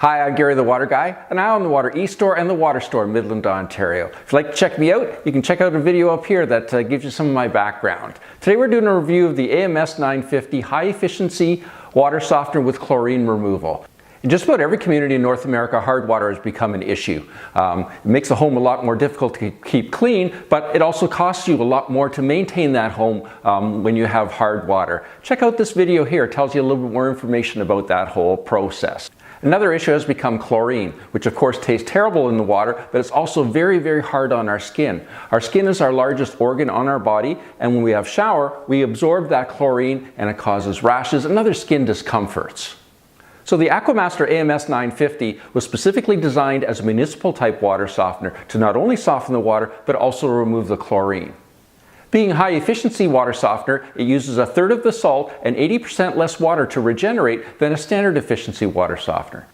Hi, I'm Gary the Water Guy, and I own the Water eStore and the Water Store in Midland, Ontario. If you'd like to check me out, you can check out a video up here that gives you some of my background. Today we're doing a review of the AMS 950 high efficiency water softener with chlorine removal. In just about every community in North America, hard water has become an issue. It makes the home a lot more difficult to keep clean, but it also costs you a lot more to maintain that home when you have hard water. Check out this video here. It tells you a little bit more information about that whole process. Another issue has become chlorine, which of course tastes terrible in the water, but it's also very, very hard on our skin. Our skin is our largest organ on our body, and when we have shower, we absorb that chlorine and it causes rashes and other skin discomforts. So the Aquamaster AMS 950 was specifically designed as a municipal type water softener to not only soften the water, but also remove the chlorine. Being a high efficiency water softener, it uses a third of the salt and 80% less water to regenerate than a standard efficiency water softener.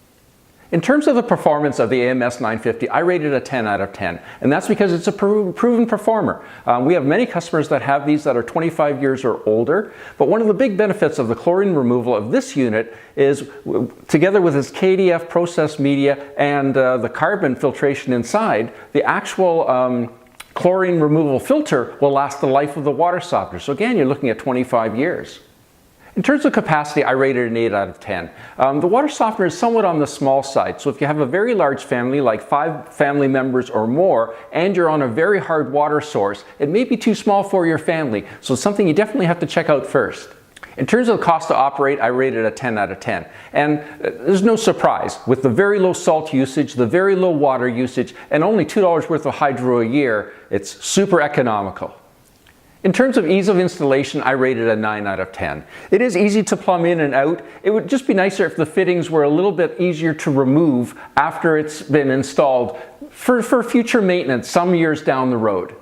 In terms of the performance of the AMS 950, I rated a 10 out of 10, and that's because it's a proven performer. We have many customers that have these that are 25 years or older, but one of the big benefits of the chlorine removal of this unit is, together with its KDF processed media and the carbon filtration inside, the actual chlorine removal filter will last the life of the water softener. So again, you're looking at 25 years. In terms of capacity, I rated an 8 out of 10. The water softener is somewhat on the small side, so if you have a very large family, like 5 family members or more, and you're on a very hard water source, it may be too small for your family, so it's something you definitely have to check out first. In terms of the cost to operate, I rated a 10 out of 10. And there's no surprise. With the very low salt usage, the very low water usage, and only $2 worth of hydro a year, it's super economical. In terms of ease of installation, I rated a 9 out of 10. It is easy to plumb in and out. It would just be nicer if the fittings were a little bit easier to remove after it's been installed for future maintenance some years down the road.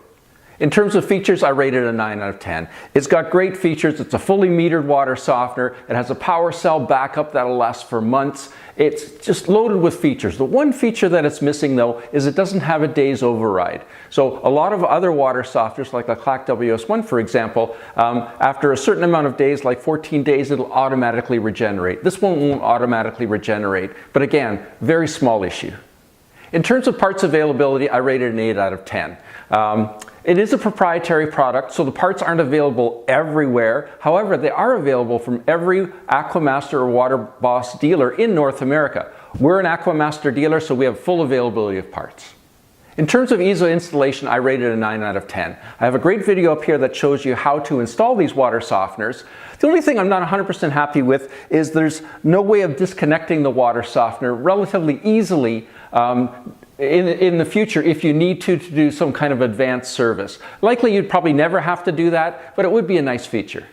In terms of features, I rated a 9 out of 10. It's got great features. It's a fully metered water softener. It has a power cell backup that'll last for months. It's just loaded with features. The one feature that it's missing though is it doesn't have a day's override. So a lot of other water softeners like the Clack WS1 for example, after a certain amount of days, like 14 days, it'll automatically regenerate. This one won't automatically regenerate, but again, very small issue. In terms of parts availability, I rated an 8 out of 10. It is a proprietary product, so the parts aren't available everywhere. However, they are available from every Aquamaster or Water Boss dealer in North America. We're an Aquamaster dealer, so we have full availability of parts. In terms of ease of installation, I rated a 9 out of 10. I have a great video up here that shows you how to install these water softeners. The only thing I'm not 100% happy with is there's no way of disconnecting the water softener relatively easily in the future if you need to do some kind of advanced service. Likely you'd probably never have to do that, but it would be a nice feature.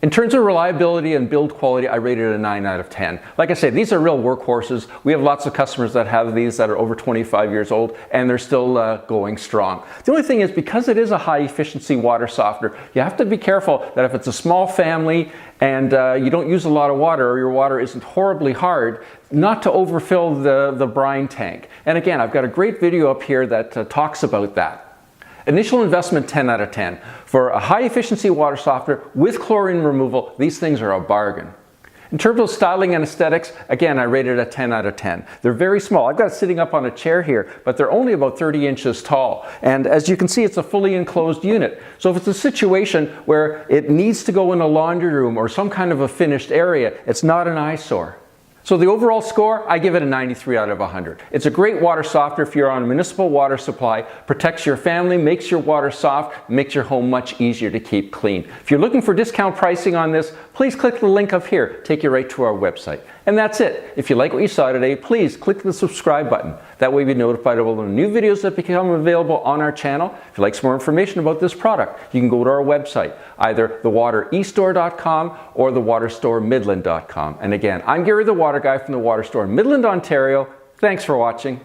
In terms of reliability and build quality, I rated a 9 out of 10. Like I said, these are real workhorses. We have lots of customers that have these that are over 25 years old and they're still going strong. The only thing is, because it is a high efficiency water softener, you have to be careful that if it's a small family and you don't use a lot of water, or your water isn't horribly hard, not to overfill the brine tank. And again, I've got a great video up here that talks about that. Initial investment 10 out of 10. For a high efficiency water softener with chlorine removal, these things are a bargain. In terms of styling and aesthetics, again, I rated a 10 out of 10. They're very small. I've got it sitting up on a chair here, but they're only about 30 inches tall. And as you can see, it's a fully enclosed unit. So if it's a situation where it needs to go in a laundry room or some kind of a finished area, it's not an eyesore. So the overall score, I give it a 93 out of 100. It's a great water softener if you're on a municipal water supply, protects your family, makes your water soft, makes your home much easier to keep clean. If you're looking for discount pricing on this, please click the link up here, take you right to our website. And that's it. If you like what you saw today, please click the subscribe button. That way you'll be notified of all the new videos that become available on our channel. If you'd like some more information about this product, you can go to our website, either thewaterestore.com or thewaterstoremidland.com. And again, I'm Gary the Water Guy from the Water Store in Midland, Ontario. Thanks for watching.